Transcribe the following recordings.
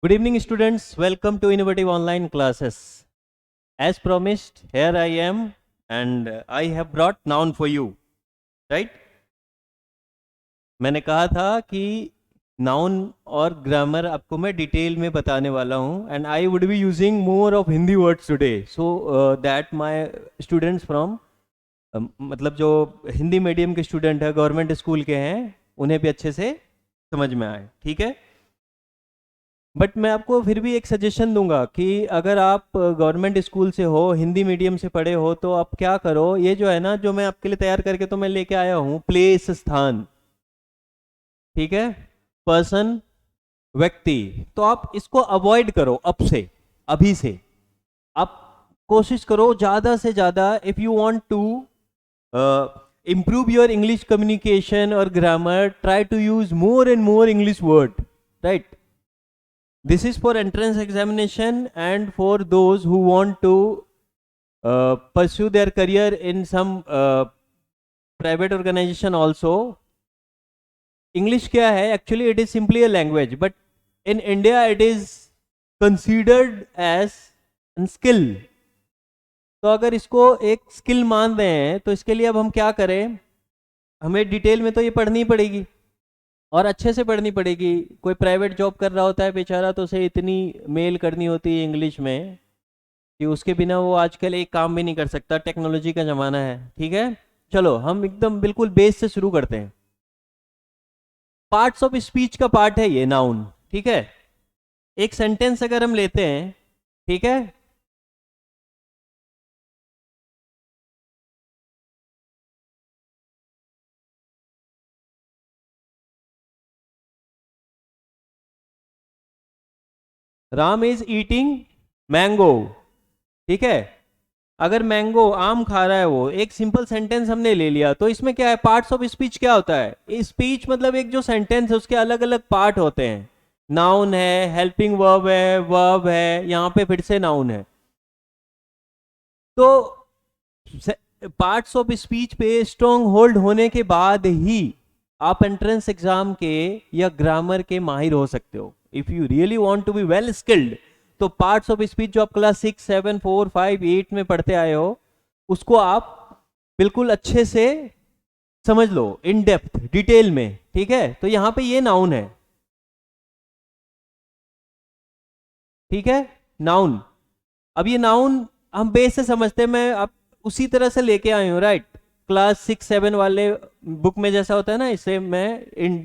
Good evening, students. Welcome to Innovative Online Classes. As promised, here I am, and I have brought noun for you. Right? मैंने कहा था कि noun और grammar आपको मैं detail में बताने वाला हूँ, and I would be using more of Hindi words today, so that my students from मतलब जो हिंदी मीडियम के स्टूडेंट है, गवर्नमेंट स्कूल के हैं, उन्हें भी अच्छे से समझ में आए. ठीक है. बट मैं आपको फिर भी एक सजेशन दूंगा कि अगर आप गवर्नमेंट स्कूल से हो, हिंदी मीडियम से पढ़े हो, तो आप क्या करो, ये जो है ना, जो मैं आपके लिए तैयार करके तो मैं लेके आया हूँ, प्लेस, स्थान, ठीक है, पर्सन, व्यक्ति, तो आप इसको अवॉइड करो अब से, अभी से. आप कोशिश करो ज़्यादा से ज़्यादा, if you want to improve your English communication or grammar, try to use more and more English word, right? This is for entrance examination and for those who want to pursue their career in some private organization also. English क्या है? Actually it is simply a language, but in India it is considered as a skill. तो अगर इसको एक skill मान रहे हैं, तो इसके लिए अब हम क्या करें, हमें डिटेल में तो ये पढ़नी पड़ेगी और अच्छे से पढ़नी पड़ेगी. कोई प्राइवेट जॉब कर रहा होता है बेचारा, तो उसे इतनी मेल करनी होती है इंग्लिश में कि उसके बिना वो आजकल एक काम भी नहीं कर सकता. टेक्नोलॉजी का ज़माना है. ठीक है, चलो हम एकदम बिल्कुल बेस से शुरू करते हैं. पार्ट्स ऑफ स्पीच का पार्ट है ये नाउन. ठीक है, एक सेंटेंस अगर हम लेते हैं, ठीक है, राम इज ईटिंग मैंगो. ठीक है, अगर मैंगो, आम खा रहा है वो, एक सिंपल सेंटेंस हमने ले लिया, तो इसमें क्या है, पार्ट्स ऑफ स्पीच क्या होता है? स्पीच मतलब एक जो सेंटेंस है उसके अलग अलग पार्ट होते हैं. नाउन है, हेल्पिंग वर्ब है, यहाँ पे फिर से नाउन है. तो पार्ट्स ऑफ स्पीच पे स्ट्रॉन्ग होल्ड होने के बाद ही आप एंट्रेंस एग्जाम के या ग्रामर के माहिर हो सकते हो. If you really want to be well skilled, तो पार्ट्स ऑफ स्पीच जो आप क्लास 6, 7, 4, 5, 8 में पढ़ते आए हो, उसको आप बिल्कुल अच्छे से समझ लो, इन डेप्थ, डिटेल में. ठीक है, तो यहां पे ये नाउन है. ठीक है, नाउन. अब ये नाउन हम बेस से समझते हैं, मैं आप उसी तरह से लेके आए हूँ, राइट? क्लास 6, 7 वाले बुक में जैसा होता है ना, इसे मैं इन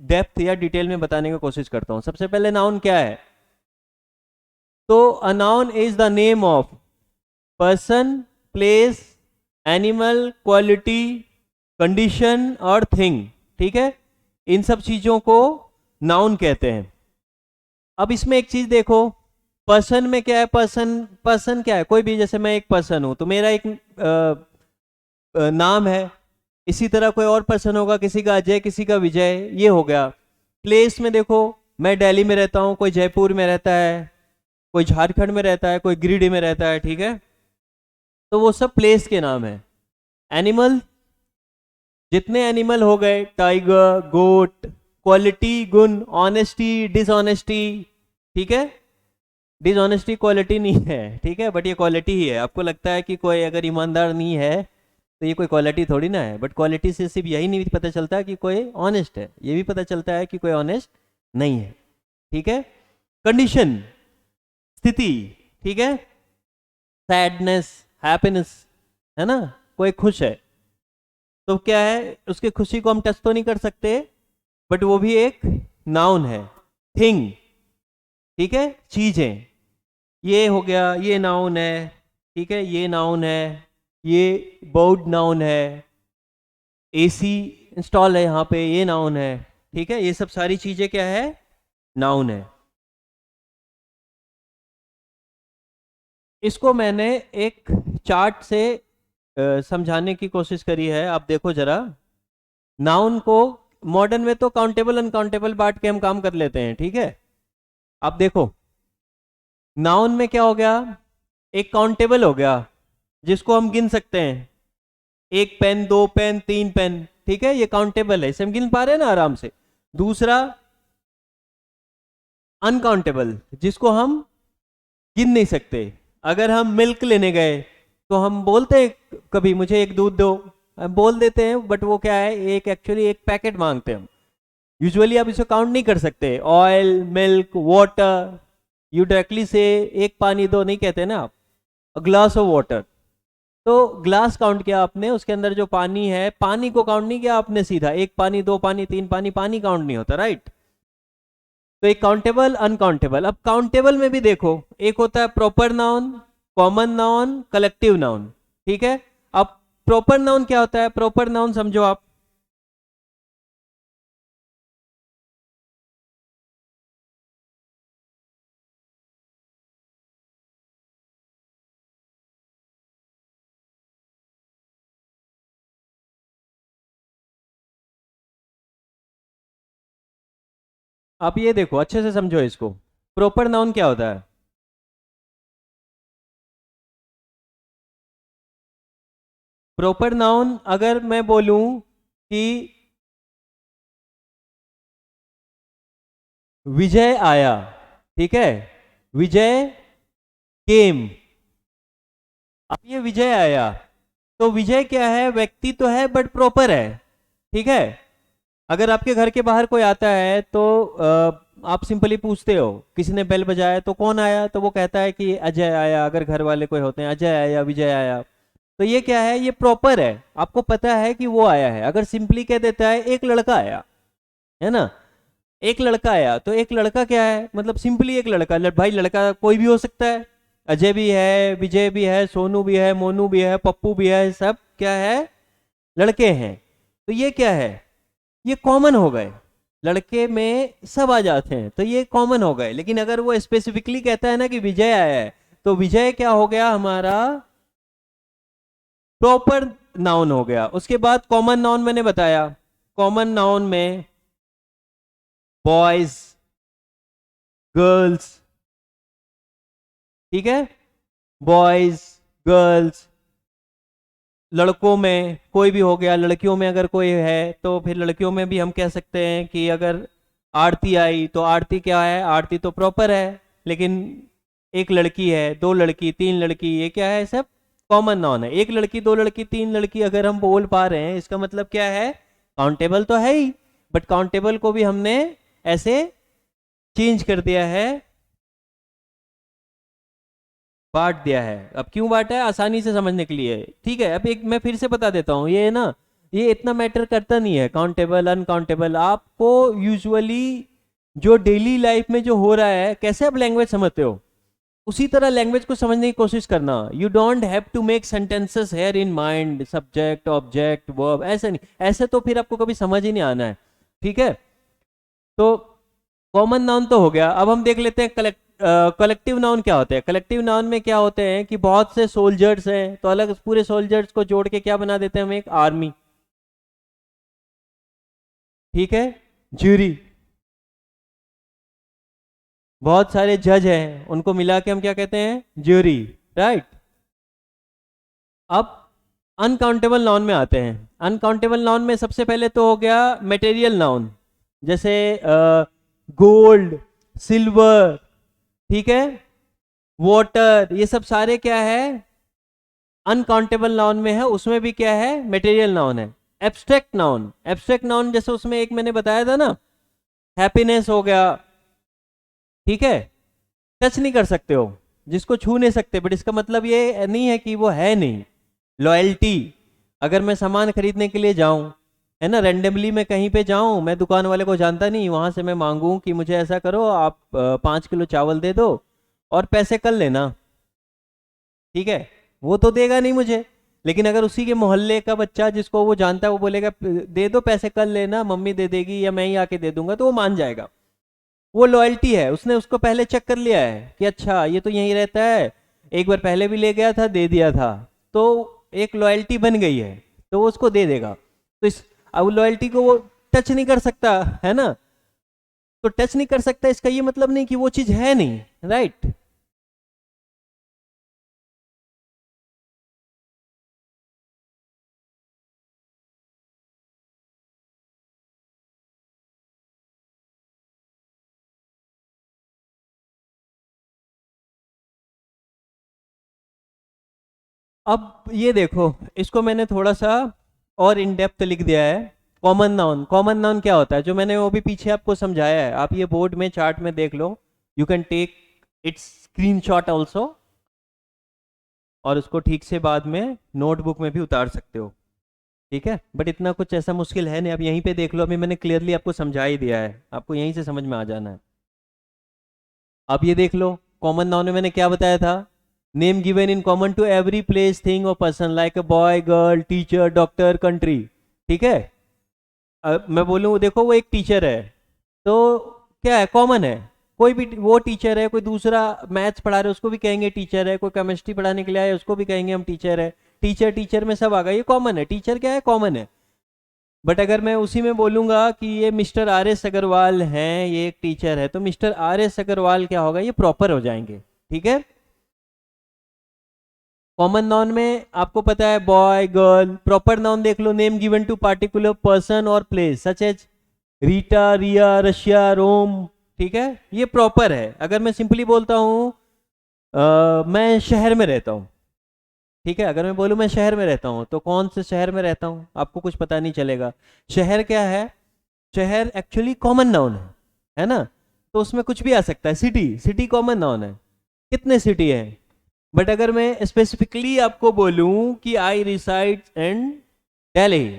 डेप्थ या डिटेल में बताने की कोशिश करता हूँ. सबसे पहले नाउन क्या है? तो a noun is the name of person, place, animal, quality, condition और थिंग. ठीक है, इन सब चीजों को नाउन कहते हैं. अब इसमें एक चीज देखो, पर्सन में क्या है? पर्सन क्या है? कोई भी, जैसे मैं एक पर्सन हूं, तो मेरा एक नाम है. इसी तरह कोई और पर्सन होगा, किसी का अजय, किसी का विजय, ये हो गया. प्लेस में देखो, मैं दिल्ली में रहता हूँ, कोई जयपुर में रहता है, कोई झारखंड में रहता है, कोई गिरिडीह में रहता है. ठीक है, तो वो सब प्लेस के नाम है. एनिमल, जितने एनिमल हो गए, टाइगर, गोट. क्वालिटी, गुण, ऑनेस्टी, डिसऑनेस्टी. ठीक है, डिसऑनेस्टी क्वालिटी नहीं है, ठीक है, बट ये क्वालिटी ही है. आपको लगता है कि कोई अगर ईमानदार नहीं है तो ये कोई क्वालिटी थोड़ी ना है, बट क्वालिटी से सिर्फ यही नहीं पता चलता कि कोई ऑनेस्ट है, ये भी पता चलता है कि कोई ऑनेस्ट नहीं है. ठीक है, कंडीशन, स्थिति. ठीक है, सैडनेस, हैप्पीनेस, है ना, कोई खुश है तो क्या है, उसकी खुशी को हम टच तो नहीं कर सकते, बट वो भी एक नाउन है. थिंग, ठीक है, चीजें, ये हो गया, ये नाउन है. ठीक है, ये नाउन है, ये बोर्ड नाउन है, एसी इंस्टॉल है यहाँ पे, ये नाउन है. ठीक है, ये सब सारी चीजें क्या है? नाउन है. इसको मैंने एक चार्ट से समझाने की कोशिश करी है. आप देखो जरा, नाउन को मॉडर्न में तो काउंटेबल अनकाउंटेबल बांट के हम काम कर लेते हैं. ठीक है, आप देखो, नाउन में क्या हो गया? एक काउंटेबल हो गया, जिसको हम गिन सकते हैं, एक पेन, दो पेन, तीन पेन. ठीक है, ये काउंटेबल है, इसे हम गिन पा रहे हैं ना आराम से. दूसरा, अनकाउंटेबल, जिसको हम गिन नहीं सकते। अगर हम मिल्क लेने गए तो हम बोलते हैं कभी मुझे एक दूध दो, हम बोल देते हैं, बट वो क्या है, एक एक्चुअली एक पैकेट मांगते हैं हम। यूजुअली आप इसे काउंट नहीं कर सकते। Oil, milk, water, you directly से एक पानी दो नहीं कहते ना आप, अ ग्लास ऑफ वाटर। तो ग्लास काउंट किया आपने, उसके अंदर जो पानी है, पानी को काउंट नहीं किया आपने सीधा, एक पानी, दो पानी, तीन पानी, पानी काउंट नहीं होता, राइट। तो एक काउंटेबल, अनकाउंटेबल। अब काउंटेबल में भी देखो, एक होता है proper noun, common noun, collective noun, ठीक है। अब प्रॉपर नाउन क्या होता है? प्रॉपर नाउन समझो आप, आप ये देखो अच्छे से समझो इसको। प्रॉपर नाउन क्या होता है? प्रॉपर नाउन अगर मैं बोलूं कि विजय आया, ठीक है, विजय केम, अब ये विजय आया, तो विजय क्या है? व्यक्ति तो है बट प्रॉपर है, ठीक है। अगर आपके घर के बाहर कोई आता है तो आप सिंपली पूछते हो, किसी ने बेल बजाया तो कौन आया, तो वो कहता है कि अजय आया। अगर घर वाले कोई होते हैं, अजय आया, विजय आया, तो ये क्या है? ये प्रॉपर है, आपको पता है कि वो आया है। अगर सिंपली कह देता है एक लड़का आया, है ना, एक लड़का आया, तो एक लड़का क्या है? मतलब सिंपली एक लड़का, भाई लड़का कोई भी हो सकता है, अजय भी है, विजय भी है, सोनू भी है, मोनू भी है, पप्पू भी है, सब क्या है? लड़के हैं। तो ये क्या है? ये कॉमन हो गए, लड़के में सब आ जाते हैं, तो ये कॉमन हो गए। लेकिन अगर वो स्पेसिफिकली कहता है ना कि विजय आया है, तो विजय क्या हो गया? हमारा प्रॉपर नाउन हो गया। उसके बाद कॉमन नाउन मैंने बताया, कॉमन नाउन में बॉयज, गर्ल्स, ठीक है, बॉयज, गर्ल्स, लड़कों में कोई भी हो गया, लड़कियों में अगर कोई है तो फिर लड़कियों में भी हम कह सकते हैं कि अगर आरती आई तो आरती क्या है? आरती तो प्रॉपर है, लेकिन एक लड़की है, दो लड़की, तीन लड़की, ये क्या है? सब कॉमन नाउन है। एक लड़की, दो लड़की, तीन लड़की अगर हम बोल पा रहे हैं, इसका मतलब क्या है? काउंटेबल तो है ही, बट काउंटेबल को भी हमने ऐसे चेंज कर दिया है, बांट दिया है। अब क्यों बांटा है? आसानी से समझने के लिए, ठीक है। अब एक मैं फिर से बता देता हूँ, ये ना, ये इतना मैटर करता नहीं है काउंटेबल अनकाउंटेबल। आपको यूजुअली जो डेली लाइफ में जो हो रहा है, कैसे आप लैंग्वेज समझते हो, उसी तरह लैंग्वेज को समझने की कोशिश करना। You don't have to make sentences here in mind, subject, object, verb, ऐसे नहीं, ऐसे तो फिर आपको कभी समझ ही नहीं आना है, ठीक है। तो कॉमन नाउन तो हो गया। अब हम देख लेते हैं कलेक्टिव नाउन क्या होते हैं। कलेक्टिव नाउन में क्या होते हैं कि बहुत से सोल्जर्स हैं, तो अलग पूरे सोल्जर्स को जोड़ के क्या बना देते हैं हम? एक आर्मी, ठीक है। ज्यूरी, बहुत सारे जज हैं, उनको मिला के हम क्या कहते हैं? Jury, right. अब अनकाउंटेबल नाउन में आते हैं। अनकाउंटेबल नाउन में सबसे पहले तो हो गया मटेरियल नाउन, जैसे गोल्ड, सिल्वर, ठीक है, वाटर, ये सब सारे क्या है? अनकाउंटेबल नाउन में है। उसमें भी क्या है? मटेरियल नाउन है। एब्स्ट्रैक्ट नाउन, एब्स्ट्रैक्ट नाउन जैसे उसमें एक मैंने बताया था ना, हैप्पीनेस हो गया, ठीक है, टच नहीं कर सकते हो, जिसको छू नहीं सकते, बट इसका मतलब ये नहीं है कि वो है नहीं। लॉयल्टी, अगर मैं सामान खरीदने के लिए जाऊं, है ना, रेंडमली मैं कहीं पे जाऊं, मैं दुकान वाले को जानता नहीं, वहां से मैं मांगूं कि मुझे ऐसा करो, आप 5 किलो चावल दे दो और पैसे कर लेना, ठीक है, वो तो देगा नहीं मुझे। लेकिन अगर उसी के मोहल्ले का बच्चा जिसको वो जानता है, वो बोलेगा दे दो पैसे, कर लेना, मम्मी दे देगी या मैं ही आके दे दूंगा, तो वो मान जाएगा। वो लॉयल्टी है, उसने उसको पहले चेक कर लिया है कि अच्छा ये तो यहीं रहता है, एक बार पहले भी ले गया था, दे दिया था, तो एक लॉयल्टी बन गई है, तो वो उसको दे देगा। तो इस, अब लॉयल्टी को वो टच नहीं कर सकता, है ना, तो टच नहीं कर सकता इसका ये मतलब नहीं कि वो चीज है नहीं, राइट। अब ये देखो, इसको मैंने थोड़ा सा और इन डेप्थ लिख दिया है। कॉमन नाउन, कॉमन नाउन क्या होता है, जो मैंने वो भी पीछे आपको समझाया है, आप ये बोर्ड में चार्ट में देख लो, you can take its screenshot also, और उसको ठीक से बाद में नोटबुक में भी उतार सकते हो, ठीक है। बट इतना कुछ ऐसा मुश्किल है नहीं, आप यहीं पे देख लो, अभी मैंने क्लियरली आपको समझा ही दिया है, आपको यहीं से समझ में आ जाना है। आप ये देख लो, कॉमन नाउन में मैंने क्या बताया था, name given in common to every place thing और person, like a boy, girl, teacher, doctor, country, ठीक है। मैं बोलूँ देखो वो एक टीचर है, तो क्या है, कॉमन है, कोई भी वो टीचर है, कोई दूसरा मैथ्स पढ़ा रहे उसको भी कहेंगे टीचर है, कोई केमिस्ट्री पढ़ाने के लिए आए उसको भी कहेंगे हम टीचर है। टीचर टीचर में सब आ गया, ये कॉमन है, टीचर क्या है, कॉमन है। बट अगर मैं उसी में बोलूंगा कि ये मिस्टर आर एस अग्रवाल हैं, ये एक टीचर है, तो मिस्टर आर एस अग्रवाल क्या होगा, ये प्रॉपर हो जाएंगे, ठीक है। कॉमन नाउन में आपको पता है बॉय, गर्ल। प्रॉपर नाउन देख लो, name given to particular person और place, such as Rita, Riya, Russia, Rome, ठीक है, ये प्रॉपर है। अगर मैं सिंपली बोलता हूँ मैं शहर में रहता हूँ, ठीक है, अगर मैं बोलूँ मैं शहर में रहता हूँ, तो कौन से शहर में रहता हूँ आपको कुछ पता नहीं चलेगा। शहर क्या है, शहर एक्चुअली कॉमन नाउन है ना, तो उसमें कुछ भी आ सकता है। सिटी, सिटी कॉमन नाउन है, कितने सिटी है। बट अगर मैं स्पेसिफिकली आपको बोलूं कि आई रिसाइड इन दिल्ली,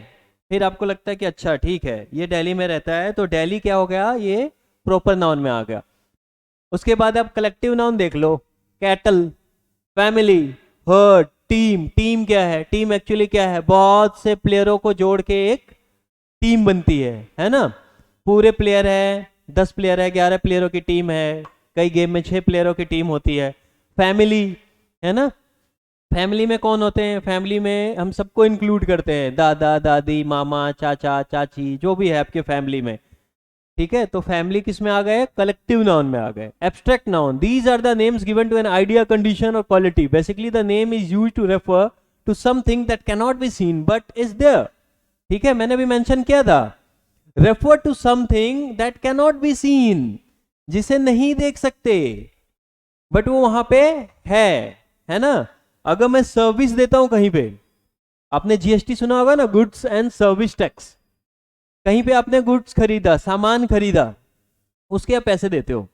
फिर आपको लगता है कि अच्छा ठीक है ये दिल्ली में रहता है, तो दिल्ली क्या हो गया, ये प्रॉपर नाउन में आ गया। उसके बाद आप कलेक्टिव नाउन देख लो, cattle, family, herd, team. Team क्या है, टीम एक्चुअली क्या है, बहुत से प्लेयरों को जोड़ के एक टीम बनती है ना। पूरे प्लेयर है, 10 प्लेयर है, 11 प्लेयरों की टीम है, कई गेम में 6 प्लेयरों की टीम होती है। फैमिली है ना, फैमिली में कौन होते हैं, फैमिली में हम सबको इंक्लूड करते हैं, दादा दादी, मामा, चाचा, चाची, जो भी है आपके फैमिली में, ठीक है। तो फैमिली किस में आ गए, कलेक्टिव नाउन में आ गए। Abstract noun, these are the names given to an idea, condition और quality, basically the name is used to refer to something that can not be seen but is there, ठीक है, मैंने भी mention किया था, refer to something that can not be seen, जिसे नहीं देख सकते बट वो वहां पे है ना। अगर मैं सर्विस देता हूं कहीं पे, आपने जीएसटी सुना होगा ना, गुड्स एंड सर्विस टैक्स, कहीं पे आपने गुड्स खरीदा, सामान खरीदा, उसके आप पैसे देते हो।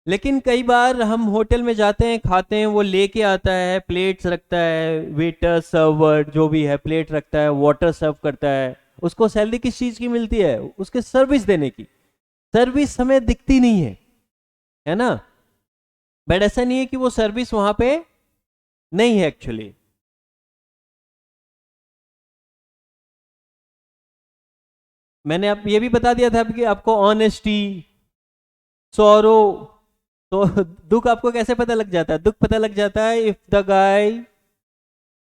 लेकिन कई बार हम होटल में जाते हैं, खाते हैं, वो लेके आता है, प्लेट्स रखता है, वेटर सर्वर जो भी है प्लेट रखता है, वाटर सर्व करता है, उसको सैलरी किस चीज की मिलती है, उसके सर्विस देने की। सर्विस हमें दिखती नहीं है ना, बट ऐसा नहीं है कि वो सर्विस वहां पे नहीं है एक्चुअली। मैंने आप ये भी बता दिया था कि आपको ऑनेस्टी, सौरो, तो दुख आपको कैसे पता लग जाता है, दुख पता लग जाता है if the guy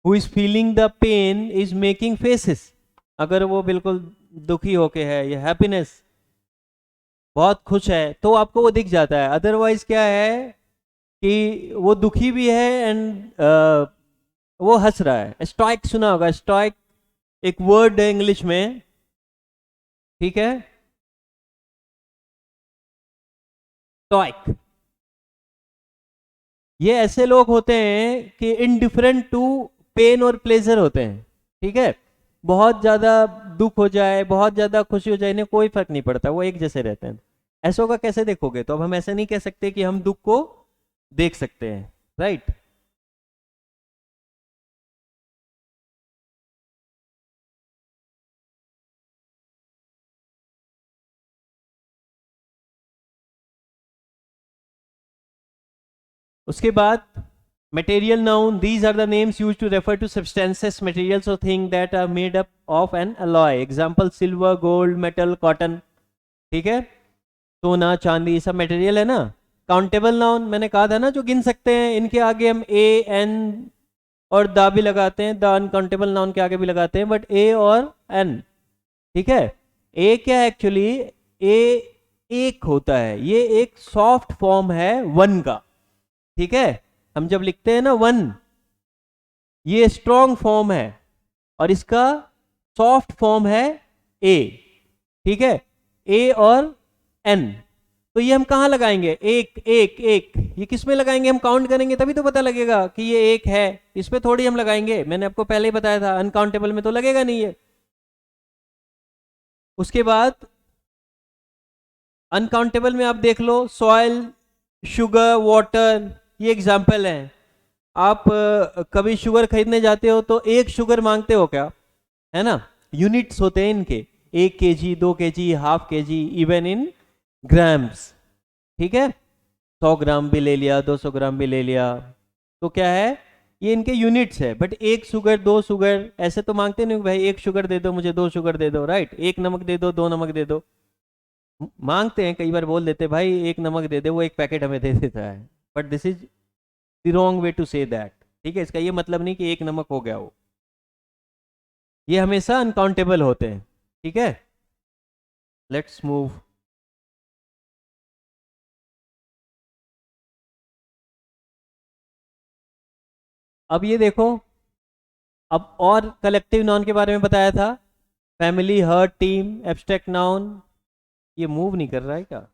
who is feeling the pain is making faces, अगर वो बिल्कुल दुखी होके है, या हैप्पीनेस, बहुत खुश है, तो आपको वो दिख जाता है। अदरवाइज क्या है कि वो दुखी भी है एंड वो हंस रहा है। स्टॉइक सुना होगा, स्टॉइक एक वर्ड है इंग्लिश में, ठीक है, स्टॉइक। ये ऐसे लोग होते हैं कि इनडिफरेंट टू पेन और प्लेजर होते हैं, ठीक है, बहुत ज्यादा दुख हो जाए, बहुत ज्यादा खुशी हो जाए, इन्हें कोई फर्क नहीं पड़ता, वो एक जैसे रहते हैं। ऐसों का कैसे देखोगे, तो अब हम ऐसे नहीं कह सकते कि हम दुख को देख सकते हैं, राइट। उसके बाद material noun, these are the names used to refer to substances, materials or things that are made up of an alloy, example silver, gold, metal, cotton, ठीक है, सोना, चांदी, सब मटेरियल है ना। काउंटेबल नाउन मैंने कहा था ना, जो गिन सकते हैं, इनके आगे हम ए एन और दा भी लगाते हैं, द अनकाउंटेबल नाउन के आगे भी लगाते हैं, बट ए और एन, ठीक है। ए क्या है एक्चुअली, ए एक होता है, ये एक सॉफ्ट फॉर्म है वन का, ठीक है। हम जब लिखते हैं ना वन, ये स्ट्रॉन्ग फॉर्म है, और इसका सॉफ्ट फॉर्म है ए, ठीक है, ए और एन। तो ये हम कहाँ लगाएंगे, एक एक एक, ये किस में लगाएंगे, हम काउंट करेंगे तभी तो पता लगेगा कि ये एक है, इस पे थोड़ी हम लगाएंगे। मैंने आपको पहले ही बताया था अनकाउंटेबल में तो लगेगा नहीं है। उसके बाद अनकाउंटेबल में आप देख लो, सॉइल, शुगर, वाटर, ये एग्जाम्पल हैं। आप कभी शुगर खरीदने जाते हो तो एक शुगर मांगते हो क्या, है ना, यूनिट्स होते हैं इनके, 1 kg, 2 kg, half kg, even in grams, ठीक है, 100 ग्राम भी ले लिया, 200 ग्राम भी ले लिया, तो क्या है, ये इनके यूनिट्स है। बट एक शुगर, 2 शुगर, ऐसे तो मांगते नहीं भाई, एक शुगर दे दो मुझे, 2 शुगर दे दो, राइट, एक नमक दे दो, 2 नमक दे दो, मांगते हैं, कई बार बोल देते भाई एक नमक दे दे, वो एक पैकेट हमें दे देता है, but this is the wrong way to say that, ठीक है, इसका ये मतलब नहीं कि एक नमक हो गया वो, ये हमेशा अनकाउंटेबल होते हैं, ठीक है। Let's move. अब ये देखो, अब और कलेक्टिव नाउन के बारे में बताया था, family, herd, team, abstract noun, ये मूव नहीं कर रहा है क्या,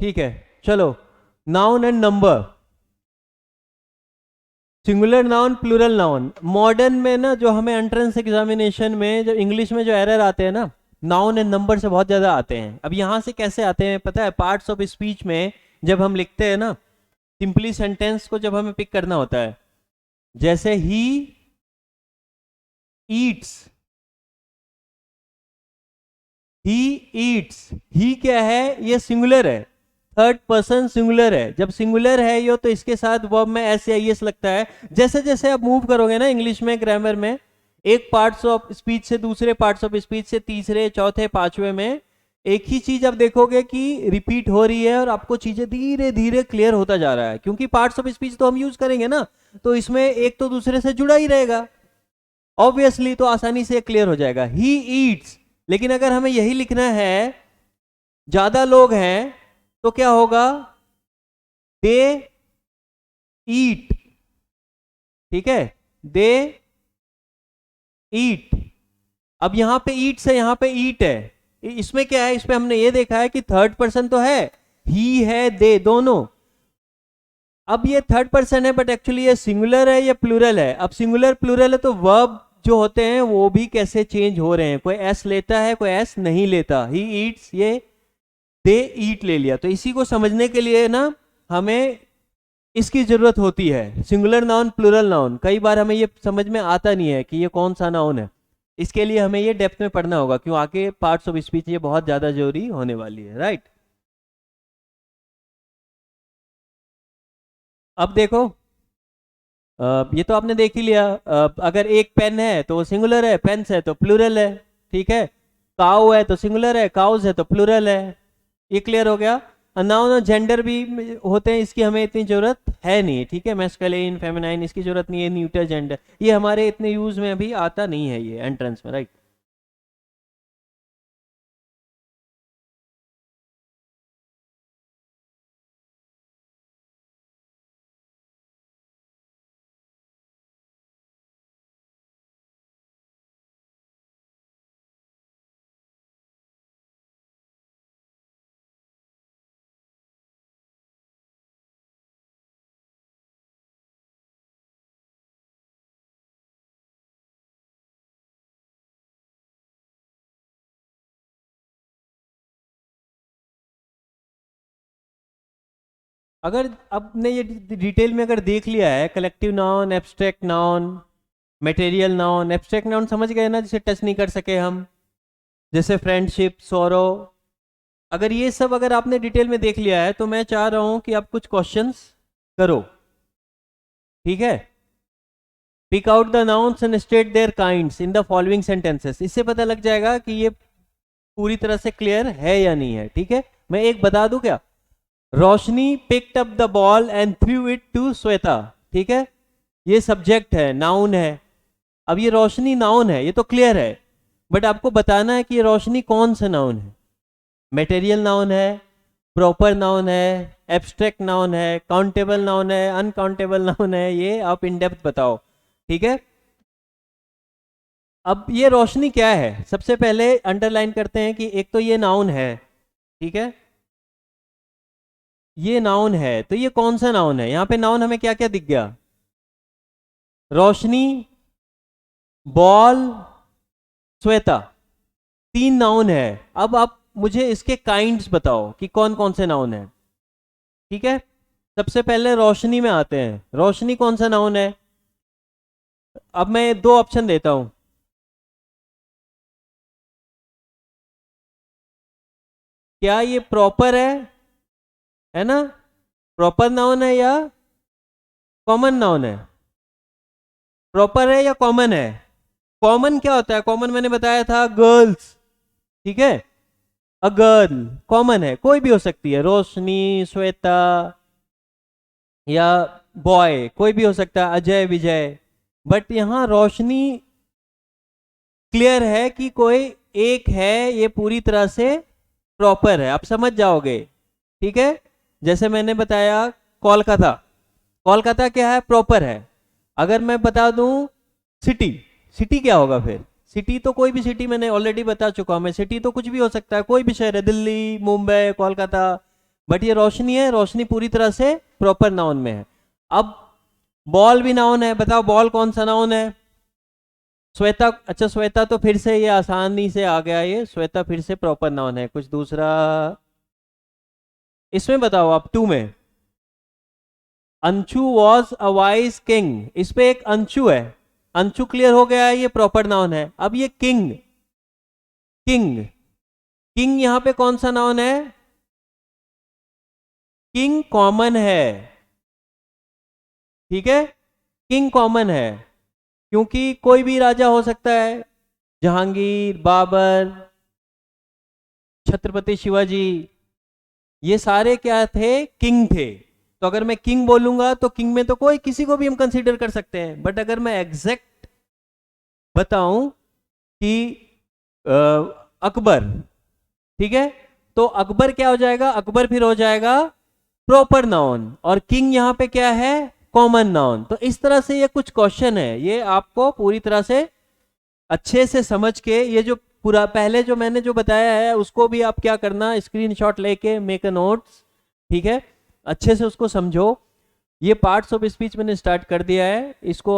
ठीक है, चलो, noun and number, singular noun, plural noun, modern में ना जो हमें एंट्रेंस एग्जामिनेशन में जो इंग्लिश में जो एरर आते हैं ना, नाउन एंड नंबर से बहुत ज्यादा आते हैं। अब यहाँ से कैसे आते हैं पता है, पार्ट्स ऑफ स्पीच में जब हम लिखते हैं ना, सिंपली सेंटेंस को जब हमें पिक करना होता है, जैसे ही ईट्स, ही ईट्स, ही क्या है, ये सिंगुलर है, थर्ड पर्सन सिंगुलर है, जब सिंगुलर है ये तो इसके साथ वर्ब में एस या ईएस लगता है। जैसे जैसे आप मूव करोगे ना इंग्लिश में, ग्रामर में, एक पार्ट्स ऑफ स्पीच से दूसरे पार्ट्स ऑफ स्पीच से तीसरे, चौथे, पांचवे में एक ही चीज आप देखोगे कि रिपीट हो रही है और आपको चीजें धीरे धीरे क्लियर होता जा रहा है, क्योंकि पार्ट्स ऑफ स्पीच तो हम यूज करेंगे ना, तो इसमें एक तो दूसरे से जुड़ा ही रहेगा ऑब्वियसली, तो आसानी से क्लियर हो जाएगा, ही ईट्स। लेकिन अगर हमें यही लिखना है, ज्यादा लोग हैं, तो क्या होगा, दे ईट, ठीक है, दे ईट। अब यहां पे ईट से यहां पे ईट है, इसमें क्या है, इसमें हमने ये देखा है कि थर्ड पर्सन तो है, ही है, दे, दोनों। अब ये थर्ड पर्सन है बट एक्चुअली ये सिंगुलर है या प्लूरल है, अब सिंगुलर प्लूरल है तो वर्ब जो होते हैं वो भी कैसे चेंज हो रहे हैं, कोई एस लेता है, कोई एस नहीं लेता, ही ईट्स, ये दे ईट ले लिया। तो इसी को समझने के लिए ना हमें इसकी जरूरत होती है, सिंगुलर नाउन, प्लूरल नाउन, कई बार हमें ये समझ में आता नहीं है कि ये कौन सा नाउन है, इसके लिए हमें ये डेप्थ में पढ़ना होगा, क्यों आगे पार्ट्स ऑफ स्पीच ये बहुत ज्यादा जरूरी होने वाली है, राइट। अब देखो, ये तो आपने देख ही लिया, अगर एक पेन है तो वो सिंगुलर है, पेन्स है तो प्लूरल है, ठीक है, काउ है तो सिंगुलर है, काउज है तो प्लूरल है, ये क्लियर हो गया। नाउन और जेंडर भी होते हैं, इसकी हमें इतनी जरूरत है नहीं, ठीक है, मैस्कुलिन, फेमिनाइन, इसकी जरूरत नहीं है, न्यूटर, जेंडर, ये हमारे इतने यूज में अभी आता नहीं है ये एंट्रेंस में, राइट। अगर आपने ये डिटेल में अगर देख लिया है, collective noun, abstract noun, material noun, abstract noun समझ गए ना, जिसे टच नहीं कर सके हम, जैसे फ्रेंडशिप, सोरो, अगर ये सब अगर आपने डिटेल में देख लिया है तो मैं चाह रहा हूं कि आप कुछ क्वेश्चंस करो, ठीक है, pick out the nouns and state their kinds in the following sentences, इससे पता लग जाएगा कि ये पूरी तरह से क्लियर है या नहीं है, ठीक है। मैं एक बता दूं क्या, Roshni picked up the ball and threw it to Shweta, ठीक है, ये सब्जेक्ट है, नाउन है। अब ये रोशनी नाउन है, ये तो क्लियर है, बट आपको बताना है कि ये रोशनी कौन सा नाउन है, मटेरियल नाउन है, प्रॉपर नाउन है, एब्स्ट्रैक्ट नाउन है, काउंटेबल नाउन है, अनकाउंटेबल नाउन है, ये आप इन डेप्थ बताओ। ठीक है, अब ये रोशनी क्या है, सबसे पहले अंडरलाइन करते हैं कि एक तो ये नाउन है। ठीक है, ये नाउन है, तो ये कौन सा नाउन है? यहाँ पे नाउन हमें क्या क्या दिख गया? रोशनी, बॉल, श्वेता, 3 नाउन है। अब आप मुझे इसके काइंड्स बताओ कि कौन कौन से नाउन है। ठीक है, सबसे पहले रोशनी में आते हैं। रोशनी कौन सा नाउन है? अब मैं 2 ऑप्शन देता हूं। क्या ये प्रॉपर है ना? प्रॉपर नाउन है या कॉमन नाउन है? प्रॉपर है या कॉमन है? कॉमन क्या होता है? कॉमन मैंने बताया था गर्ल्स। ठीक है, अ गर्ल कॉमन है, कोई भी हो सकती है, रोशनी, श्वेता या बॉय, कोई भी हो सकता है, अजय, विजय। बट यहां रोशनी क्लियर है कि कोई एक है, ये पूरी तरह से प्रॉपर है, आप समझ जाओगे। ठीक है, जैसे मैंने बताया कोलकाता, कोलकाता क्या है? प्रॉपर है। अगर मैं बता दूं सिटी, सिटी क्या होगा फिर? सिटी तो कोई भी सिटी, मैंने ऑलरेडी बता चुका हूं मैं, सिटी तो कुछ भी हो सकता है, कोई भी शहर है, दिल्ली, मुंबई, कोलकाता। बट ये रोशनी है, रोशनी पूरी तरह से प्रॉपर नाउन में है। अब बॉल भी नाउन है, बताओ बॉल कौन सा नाउन है? श्वेता, अच्छा श्वेता तो फिर से ये आसानी से आ गया, ये श्वेता फिर से प्रॉपर नाउन है। कुछ दूसरा इसमें बताओ आप, 2 में Anshu was a wise king, इस पे एक अंशु है, अंशु क्लियर हो गया है, ये प्रॉपर नाउन है। अब ये किंग, किंग, किंग यहां पे कौन सा नाउन है? किंग कॉमन है। ठीक है, किंग कॉमन है, क्योंकि कोई भी राजा हो सकता है, जहांगीर, बाबर, छत्रपति शिवाजी, ये सारे क्या थे? किंग थे। तो अगर मैं किंग बोलूंगा तो किंग में तो कोई किसी को भी हम कंसीडर कर सकते हैं। बट अगर मैं एग्जैक्ट बताऊं कि अकबर, ठीक है, तो अकबर क्या हो जाएगा? अकबर फिर हो जाएगा प्रॉपर नाउन, और किंग यहां पे क्या है? Common noun. तो इस तरह से ये कुछ क्वेश्चन है, ये आपको पूरी तरह से अच्छे से समझ के, ये जो पूरा पहले जो मैंने जो बताया है उसको भी आप क्या करना, स्क्रीनशॉट लेके मेक अ नोट्स। ठीक है, अच्छे से उसको समझो। ये पार्ट्स ऑफ स्पीच मैंने स्टार्ट कर दिया है, इसको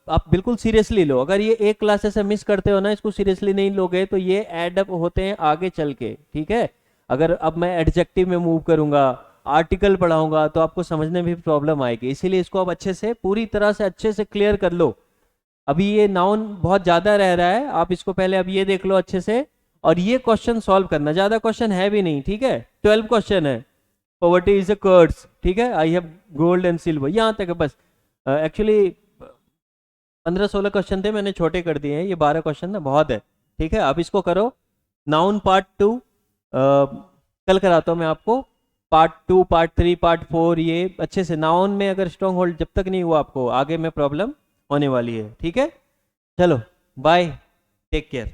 आप बिल्कुल सीरियसली लो। अगर ये एक क्लास ऐसे मिस करते हो ना, इसको सीरियसली नहीं लोगे, तो ये एड अप होते हैं आगे चल के। ठीक है, अगर अब मैं एडजेक्टिव में मूव करूंगा, आर्टिकल पढ़ाऊंगा, तो आपको समझने में भी प्रॉब्लम आएगी। इसीलिए इसको आप अच्छे से पूरी तरह से अच्छे से क्लियर कर लो। अभी ये नाउन बहुत ज्यादा रह रहा है, आप इसको पहले अब ये देख लो अच्छे से, और ये क्वेश्चन सॉल्व करना। ज्यादा क्वेश्चन है भी नहीं, ठीक है, 12 क्वेश्चन है। पॉवर्टी इज अ कर्स, ठीक है, I have gold and silver, यहाँ तक है बस। एक्चुअली 15-16 क्वेश्चन थे, मैंने छोटे कर दिए हैं, ये 12 क्वेश्चन ना बहुत है। ठीक है, अब इसको करो। नाउन पार्ट 2 कल कराता हूँ मैं आपको, पार्ट 2, पार्ट 3, पार्ट 4। ये अच्छे से नाउन में अगर स्ट्रॉन्ग होल्ड जब तक नहीं हुआ आपको, आगे में प्रॉब्लम होने वाली है। ठीक है, चलो बाय, टेक केयर।